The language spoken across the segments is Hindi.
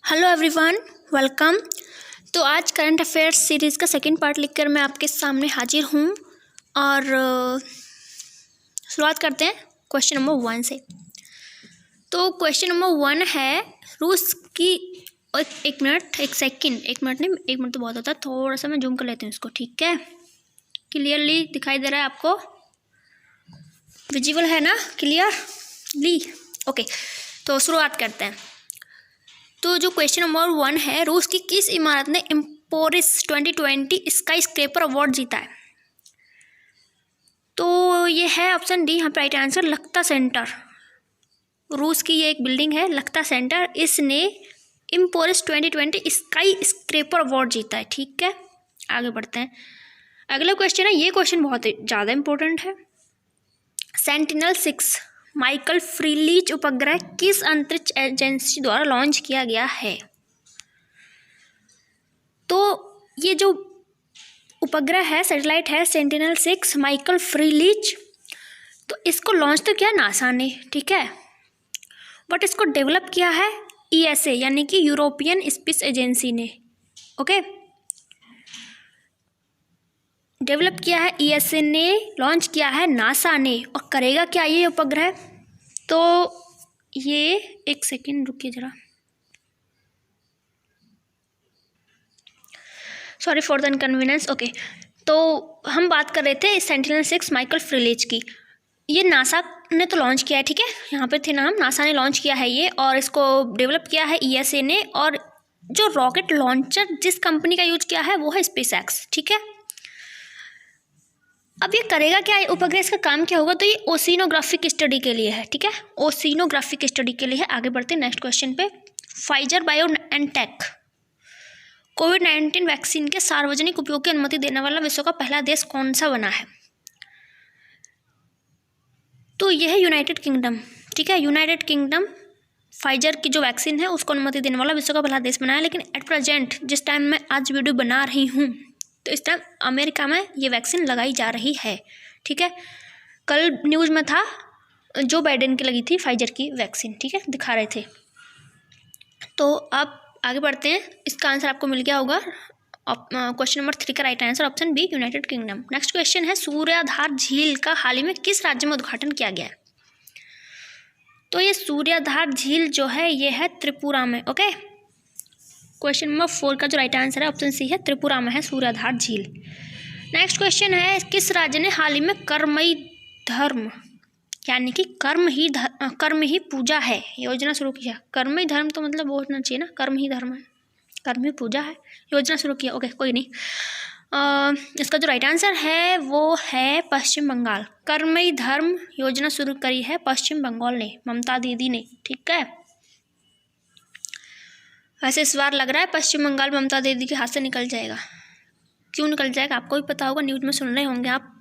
Hello everyone, welcome. तो आज करंट अफेयर्स सीरीज़ का सेकंड पार्ट लेकर मैं आपके सामने हाजिर हूँ और शुरुआत करते हैं क्वेश्चन नंबर 1 से। तो क्वेश्चन नंबर 1 है रूस की एक मिनट तो बहुत होता है, थोड़ा सा मैं जूम कर लेती हूँ इसको। ठीक है, क्लियरली दिखाई दे रहा है आपको? विजिबल है ना क्लियरली? ओके, तो शुरुआत करते हैं। तो जो क्वेश्चन नंबर 1 है, रूस की किस इमारत ने एम्पोरिस 2020 स्काई स्क्रैपर अवार्ड जीता है? तो ये है ऑप्शन डी, यहाँ पे राइट आंसर लख्ता सेंटर। रूस की ये एक बिल्डिंग है लख्ता सेंटर, इसने एम्पोरिस 2020 स्काई स्क्रैपर अवार्ड जीता है। ठीक है, आगे बढ़ते हैं। अगला क्वेश्चन है, ये क्वेश्चन बहुत ज़्यादा इंपॉर्टेंट है। सेंटिनल-6 माइकल फ्रीलीच उपग्रह किस अंतरिक्ष एजेंसी द्वारा लॉन्च किया गया है? तो ये जो उपग्रह है, सैटेलाइट है सेंटिनल-6 माइकल फ्रीलीच, तो इसको लॉन्च तो किया नासा ने, ठीक है, बट इसको डेवलप किया है ईएसए यानी कि यूरोपियन स्पेस एजेंसी ने। ओके, डेवलप किया है ईएसए ने, लॉन्च किया है नासा ने। और करेगा क्या ये उपग्रह? तो ये एक सेकेंड रुकिए ज़रा, sorry for the inconvenience. Okay, तो हम बात कर रहे थे सेंटिनल-6 माइकल फ्रीलीच की। ये नासा ने तो लॉन्च किया है, ठीक है, यहाँ पे थे ना हम, नासा ने लॉन्च किया है ये, और इसको डेवलप किया है ईएसए ने। और जो रॉकेट लॉन्चर जिस कंपनी का यूज किया है वो है स्पेसएक्स। ठीक है, अब ये करेगा क्या ये उपग्रह, इसका काम क्या होगा? तो ये ओशिनोग्राफिक स्टडी के लिए है। ठीक है, ओशिनोग्राफिक स्टडी के लिए है। आगे बढ़ते हैं नेक्स्ट क्वेश्चन पे। फाइजर बायोएनटेक कोविड-19 वैक्सीन के सार्वजनिक उपयोग की अनुमति देने वाला विश्व का पहला देश कौन सा बना है? तो यह है यूनाइटेड किंगडम। ठीक है, यूनाइटेड किंगडम फाइजर की जो वैक्सीन है उसको अनुमति देने वाला विश्व का पहला देश बना है। लेकिन एट प्रेजेंट जिस टाइम मैं आज वीडियो बना रही हूँ, तो इस टाइम अमेरिका में ये वैक्सीन लगाई जा रही है। ठीक है, कल न्यूज़ में था जो बाइडेन की लगी थी फाइजर की वैक्सीन। ठीक है, दिखा रहे थे। तो अब आगे बढ़ते हैं, इसका आंसर आपको मिल गया होगा। क्वेश्चन नंबर 3 का right answer option B, United Kingdom. Next question है, सूर्याधार झील का हाल ही में किस राज्य में उद्घाटन किया गया है? तो ये सूर्याधार झील जो है ये है त्रिपुरा में। ओके, क्वेश्चन नंबर 4 का जो राइट आंसर है ऑप्शन सी है, त्रिपुरा में है सूर्याधार झील। नेक्स्ट क्वेश्चन है, किस राज्य ने हाल ही में कर्मई धर्म यानी कि कर्म ही पूजा है योजना शुरू किया? कर्मई धर्म तो मतलब वो होना चाहिए ना, कर्म ही धर्म है, कर्म ही पूजा है, योजना शुरू किया। ओके, कोई नहीं। इसका जो राइट आंसर है वो है पश्चिम बंगाल। कर्मई धर्म योजना शुरू करी है पश्चिम बंगाल ने, ममता दीदी ने। ठीक है, वैसे इस बार लग रहा है पश्चिम बंगाल ममता दीदी के हाथ से निकल जाएगा। क्यों निकल जाएगा आपको भी पता होगा, न्यूज़ में सुन रहे होंगे आप।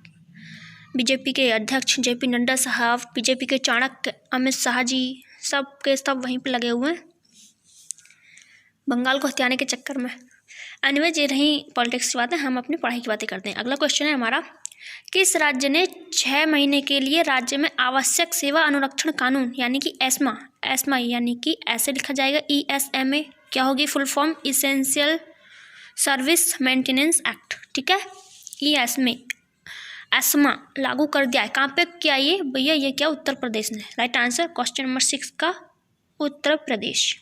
बीजेपी के अध्यक्ष जेपी नड्डा साहब, बीजेपी के चाणक्य अमित शाह जी, सब के सब वहीं पे लगे हुए हैं बंगाल को हथियाने के चक्कर में। एनीवेज, ये रही पॉलिटिक्स की बातें, हम अपनी पढ़ाई की बातें करते हैं। अगला क्वेश्चन है हमारा, किस राज्य ने 6 महीने के लिए राज्य में आवश्यक सेवा अनुरक्षण कानून यानी कि एस्मा यानी कि ऐसे लिखा जाएगा ESMA, क्या होगी full form? Essential service maintenance act. ठीक है, एस्मा लागू कर दिया है। कहाँ पे किया ये भैया? ये क्या उत्तर प्रदेश ने। राइट आंसर क्वेश्चन नंबर 6 का उत्तर प्रदेश।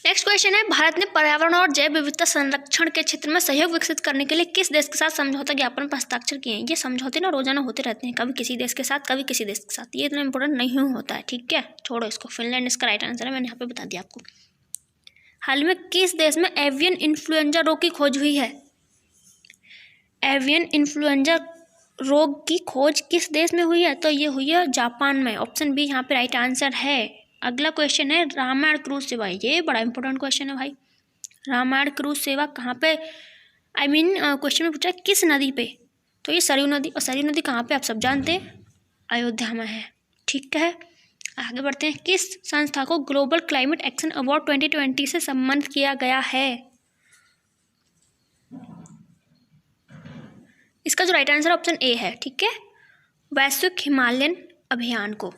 नेक्स्ट क्वेश्चन है, भारत ने पर्यावरण और जैव विविधता संरक्षण के क्षेत्र में सहयोग विकसित करने के लिए किस देश के साथ समझौता ज्ञापन पर हस्ताक्षर किए हैं? ये समझौते ना रोजाना होते रहते हैं, कभी किसी देश के साथ कभी किसी देश के साथ, ये इतना इंपॉर्टेंट नहीं होता है। ठीक है, छोड़ो इसको। फिनलैंड इसका राइट आंसर है, मैंने यहाँ पे बता दिया आपको। हाल में किस देश में एवियन इन्फ्लुएंजा रोग की खोज हुई है? एवियन इन्फ्लुएंजा रोग की खोज किस देश में हुई है? तो ये हुई है जापान में। ऑप्शन बी यहाँ पे राइट आंसर है। अगला क्वेश्चन है, रामायण क्रूज सेवा, ये बड़ा इंपॉर्टेंट क्वेश्चन है भाई। रामायण क्रूज सेवा कहाँ पे, क्वेश्चन में पूछा है किस नदी पे? तो ये सरयू नदी। और सरयू नदी कहाँ पे आप सब जानते हैं, अयोध्या में है। ठीक है, आगे बढ़ते हैं। किस संस्था को ग्लोबल क्लाइमेट एक्शन अवार्ड 2020 से सम्मानित किया गया है? इसका जो राइट आंसर ऑप्शन ए है। ठीक है, वैश्विक हिमालयन अभियान को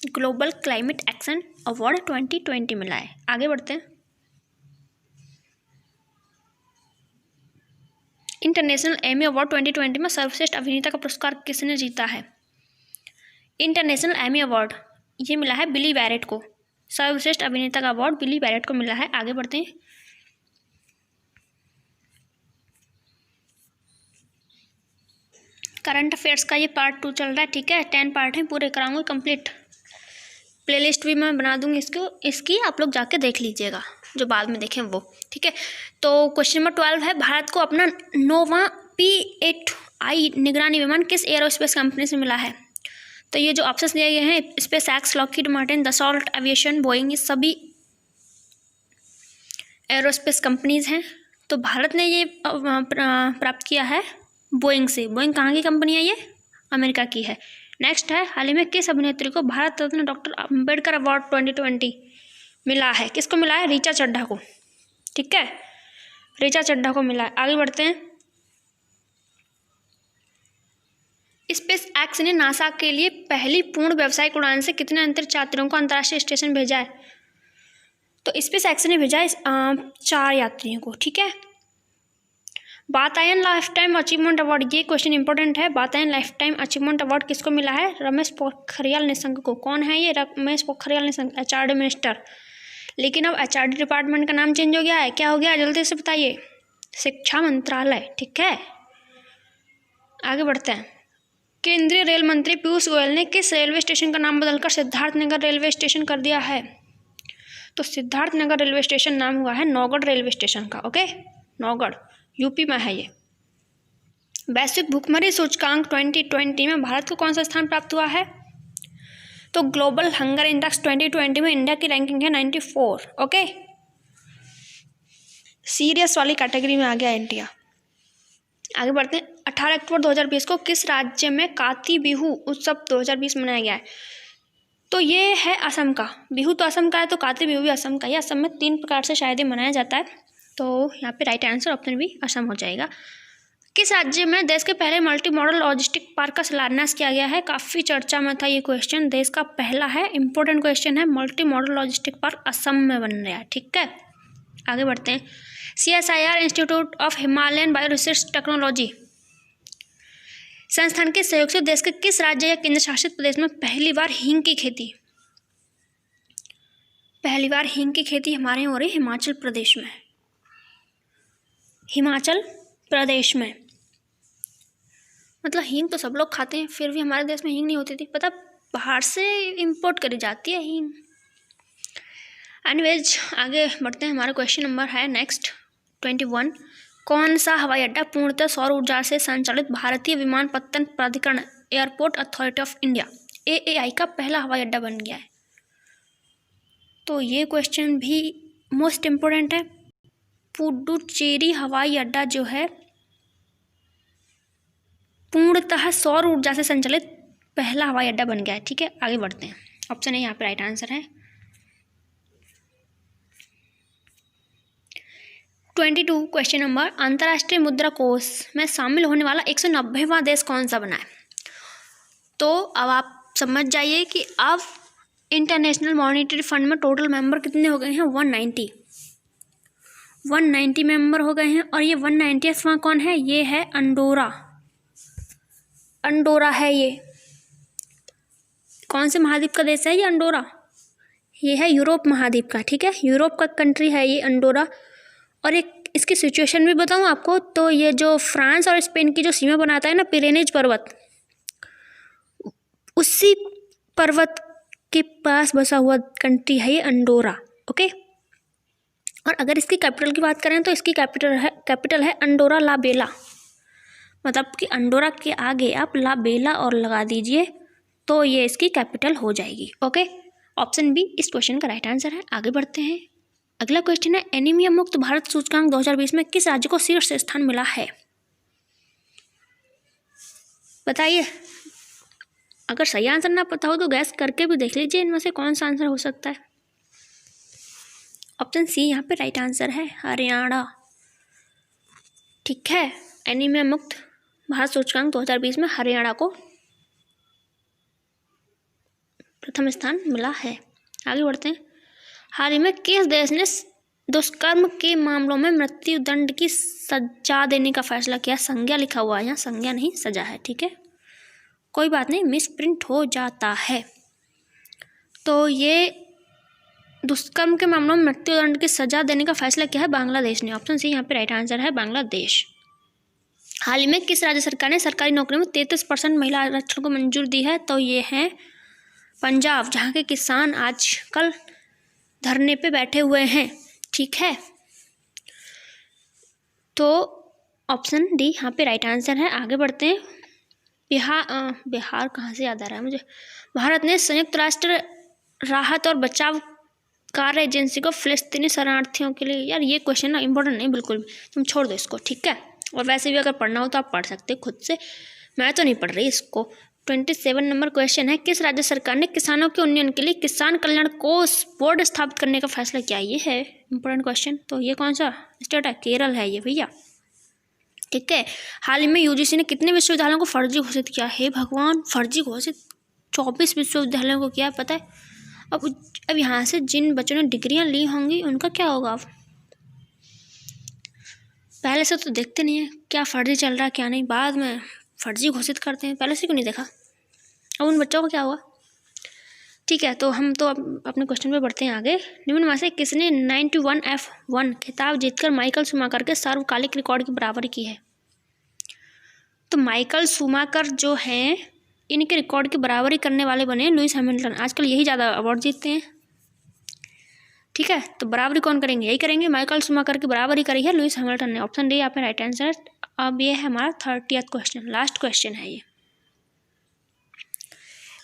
ग्लोबल क्लाइमेट एक्शन अवार्ड 2020 मिला है। आगे बढ़ते हैं। इंटरनेशनल एमी अवार्ड 2020 में सर्वश्रेष्ठ अभिनेता का पुरस्कार किसने जीता है? इंटरनेशनल एमी अवार्ड ये मिला है बिली बैरेट को। सर्वश्रेष्ठ अभिनेता का अवार्ड बिली बैरेट को मिला है। आगे बढ़ते हैं। करंट अफेयर्स का ये पार्ट 2 चल रहा है, ठीक है। 10 पार्ट हैं, पूरे कराऊंगी कंप्लीट। प्लेलिस्ट भी मैं बना दूंगी इसकी आप लोग जाके देख लीजिएगा, जो बाद में देखें वो, ठीक है। तो क्वेश्चन नंबर 12 है, भारत को अपना 9वां P-8I निगरानी विमान किस एयरोस्पेस कंपनी से मिला है? तो ये जो ऑप्शंस दिए गए हैं, space x, Lockheed Martin, Dassault aviation, Boeing, ये सभी एयरोस्पेस कंपनीज हैं। तो भारत ने ये प्राप्त किया है बोइंग से। बोइंग कहाँ की कंपनी है? ये अमेरिका की है। नेक्स्ट है, हाल ही में किस अभिनेत्री को भारत रत्न डॉक्टर अम्बेडकर अवार्ड 2020 मिला है? किसको मिला है? ऋचा चड्ढा को, ठीक है। ऋचा चड्ढा को मिला है। आगे बढ़ते हैं। स्पेस एक्स ने नासा के लिए पहली पूर्ण व्यावसायिक उड़ान से कितने अंतरिक्ष यात्रियों को अंतर्राष्ट्रीय स्टेशन भेजा है? तो स्पेस एक्स ने भेजा है 4 यात्रियों को, ठीक है। बातायन लाइफ टाइम अचीवमेंट अवार्ड, ये क्वेश्चन इंपॉर्टेंट है। बातायन लाइफ टाइम अचीवमेंट अवार्ड किसको मिला है? रमेश पोखरियाल निशंक को। कौन है ये? Ramesh Pokhriyal Nishank, HRD minister. लेकिन अब HRD डिपार्टमेंट का नाम चेंज हो गया है। क्या हो गया? जल्दी से बताइए। शिक्षा मंत्रालय, ठीक है। आगे बढ़ते हैं। केंद्रीय रेल मंत्री पीयूष गोयल ने किस रेलवे स्टेशन का नाम बदलकर सिद्धार्थनगर रेलवे स्टेशन कर दिया है? तो सिद्धार्थनगर रेलवे स्टेशन नाम हुआ है नौगढ़ रेलवे स्टेशन का, ओके। नौगढ़ यूपी में है ये। वैश्विक भुखमरी सूचकांक 2020 में भारत को कौन सा स्थान प्राप्त हुआ है? तो ग्लोबल हंगर इंडेक्स 2020 में इंडिया की रैंकिंग है 94, ओके। सीरियस वाली कैटेगरी में आ गया इंडिया। आगे बढ़ते हैं। 18 अक्टूबर 2020 को किस राज्य में काती बिहू उत्सव 2020 मनाया गया है? तो ये है असम का। बिहू तो असम का है, तो काती बिहू भी असम का है। असम में 3 प्रकार से शायद ये मनाया जाता है। तो यहाँ पे राइट आंसर ऑप्शन भी असम हो जाएगा। किस राज्य में देश के पहले मल्टी मॉडल लॉजिस्टिक पार्क का शिलान्यास किया गया है? काफ़ी चर्चा में था ये क्वेश्चन। देश का पहला है, इंपॉर्टेंट क्वेश्चन है। Multi modal logistic park Assam में बन रहा है, ठीक है। आगे बढ़ते हैं। CSIR institute of Himalayan bio research technology संस्थान के सहयोग से देश के किस राज्य या केंद्र शासित प्रदेश में पहली बार हींग की खेती हमारे यहाँ हो रही है? हिमाचल प्रदेश में। हिमाचल प्रदेश में। मतलब हींग तो सब लोग खाते हैं, फिर भी हमारे देश में हींग नहीं होती थी, पता, बाहर से इंपोर्ट करी जाती है हींग। एनीवेज आगे बढ़ते हैं। हमारा क्वेश्चन नंबर है नेक्स्ट 21। कौन सा हवाई अड्डा पूर्णतः सौर ऊर्जा से संचालित भारतीय विमानपत्तन प्राधिकरण airport authority of India AAI का पहला हवाई अड्डा बन गया है? तो ये क्वेश्चन भी मोस्ट इम्पोर्टेंट है। पुडुचेरी हवाई अड्डा जो है पूर्णतः सौर ऊर्जा से संचालित पहला हवाई अड्डा बन गया है, ठीक है। आगे बढ़ते हैं। ऑप्शन ए यहाँ पे राइट आंसर है। 22 क्वेश्चन नंबर, अंतर्राष्ट्रीय मुद्रा कोष में शामिल होने वाला 190वां देश कौन सा बना है? तो अब आप समझ जाइए कि अब इंटरनेशनल मॉनेटरी फंड में टोटल मेंबर कितने हो गए हैं? 190 मेंबर हो गए हैं। और ये 190वां कौन है? ये है अंडोरा है। ये कौन से महाद्वीप का देश है? ये अंडोरा। ये है यूरोप महाद्वीप का, ठीक है। यूरोप का कंट्री है ये अंडोरा। और एक इसकी सिचुएशन भी बताऊँ आपको, तो ये जो फ्रांस और स्पेन की जो सीमा बनाता है ना, पिरेनीज पर्वत, उसी पर्वत के पास बसा हुआ कंट्री है ये अंडोरा, ओके। और अगर इसकी कैपिटल की बात करें तो इसकी कैपिटल है अंडोरा ला बेला। मतलब कि अंडोरा के आगे आप ला बेला और लगा दीजिए तो ये इसकी कैपिटल हो जाएगी, ओके। ऑप्शन बी इस क्वेश्चन का राइट आंसर है। आगे बढ़ते हैं। अगला क्वेश्चन है, एनीमिया मुक्त भारत सूचकांक 2020 में किस राज्य को शीर्ष स्थान मिला है? बताइए। अगर सही आंसर ना पता हो तो गैस करके भी देख लीजिए इनमें से कौन सा आंसर हो सकता है। ऑप्शन सी यहाँ पे राइट आंसर है, हरियाणा, ठीक है। एनीमिया मुक्त भारत सूचकांक 2020 में हरियाणा को प्रथम स्थान मिला है। आगे बढ़ते हैं। हाल ही में किस देश ने दुष्कर्म के मामलों में मृत्यु दंड की सजा देने का फैसला किया? संज्ञा लिखा हुआ है यहाँ, संज्ञा नहीं सजा है, ठीक है, कोई बात नहीं, मिस प्रिंट हो जाता है। तो ये दुष्कर्म के मामलों में मृत्यु दंड की सजा देने का फैसला किया है बांग्लादेश ने। ऑप्शन सी यहाँ पे राइट आंसर है, बांग्लादेश। हाल ही में किस राज्य सरकार ने सरकारी नौकरी में 33% महिला आरक्षण को मंजूर दी है? तो ये है पंजाब, जहाँ के किसान आजकल धरने पे बैठे हुए हैं, ठीक है। तो ऑप्शन डी यहाँ पे राइट आंसर है। आगे बढ़ते हैं। बिहार कहाँ से याद आ रहा है मुझे। भारत ने संयुक्त राष्ट्र राहत और बचाव कार्य एजेंसी को फिलिस्तीनी शरणार्थियों के लिए, यार ये क्वेश्चन ना इंपॉर्टेंट नहीं बिल्कुल भी, तुम छोड़ दो इसको, ठीक है। और वैसे भी अगर पढ़ना हो तो आप पढ़ सकते खुद से, मैं तो नहीं पढ़ रही इसको। 27 नंबर क्वेश्चन है, किस राज्य सरकार ने किसानों के उन्नयन के लिए किसान कल्याण कोष बोर्ड स्थापित करने का फैसला किया? ये है इंपॉर्टेंट क्वेश्चन। तो ये कौन सा स्टेट है? केरल है ये भैया, ठीक है। हाल ही में यूजीसी ने कितने विश्वविद्यालयों को फर्जी घोषित किया? हे भगवान, फर्जी घोषित 24 विश्वविद्यालयों को किया, पता है। अब यहाँ से जिन बच्चों ने डिग्रियाँ ली होंगी उनका क्या होगा? अब पहले से तो देखते नहीं है क्या फर्जी चल रहा है क्या नहीं, बाद में फर्जी घोषित करते हैं, पहले से क्यों नहीं देखा? अब उन बच्चों को क्या हुआ? ठीक है, तो हम तो अब अपने क्वेश्चन पे बढ़ते हैं आगे। निम्न में से किसने 91 F1 खिताब जीतकर माइकल शूमाकर के सार्वकालिक रिकॉर्ड की बराबरी की है? तो माइकल शूमाकर जो हैं, इनके रिकॉर्ड की बराबरी करने वाले बने लुइस हैमिल्टन। आजकल यही ज़्यादा अवार्ड जीतते हैं, ठीक है। तो बराबरी कौन करेंगे? यही करेंगे, माइकल शूमाकर की बराबरी करी है लुइस हैमिल्टन ने। ऑप्शन डी यहाँ पे राइट आंसर। अब ये है हमारा 30th क्वेश्चन, लास्ट क्वेश्चन है ये।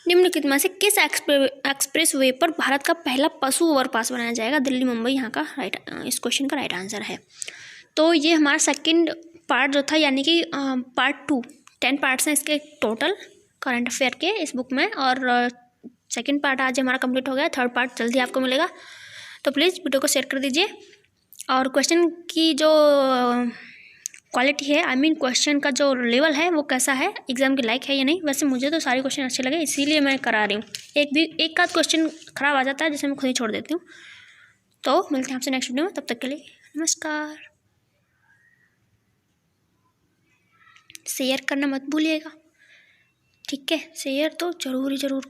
निम्नलिखित में से किस एक्सप्रेस वे पर भारत का पहला पशु ओवरपास बनाया जाएगा? दिल्ली मुंबई यहाँ का इस क्वेश्चन का राइट आंसर है। तो ये हमारा सेकंड पार्ट जो था, यानी कि पार्ट 2, 10 पार्ट्स हैं इसके टोटल करंट अफेयर के इस बुक में, और सेकंड पार्ट आज हमारा कंप्लीट हो गया। थर्ड पार्ट जल्दी आपको मिलेगा, तो प्लीज़ वीडियो को शेयर कर दीजिए। और क्वेश्चन की जो क्वालिटी है, आई मीन क्वेश्चन का जो लेवल है वो कैसा है, एग्जाम के लायक है या नहीं। वैसे मुझे तो सारे क्वेश्चन अच्छे लगे, इसीलिए मैं करा रही हूँ। एक आध क्वेश्चन खराब आ जाता है जिसे मैं खुद ही छोड़ देती हूँ। तो मिलते हैं आपसे नेक्स्ट वीडियो में, तब तक के लिए नमस्कार। शेयर करना मत भूलिएगा, ठीक है, शेयर तो जरूर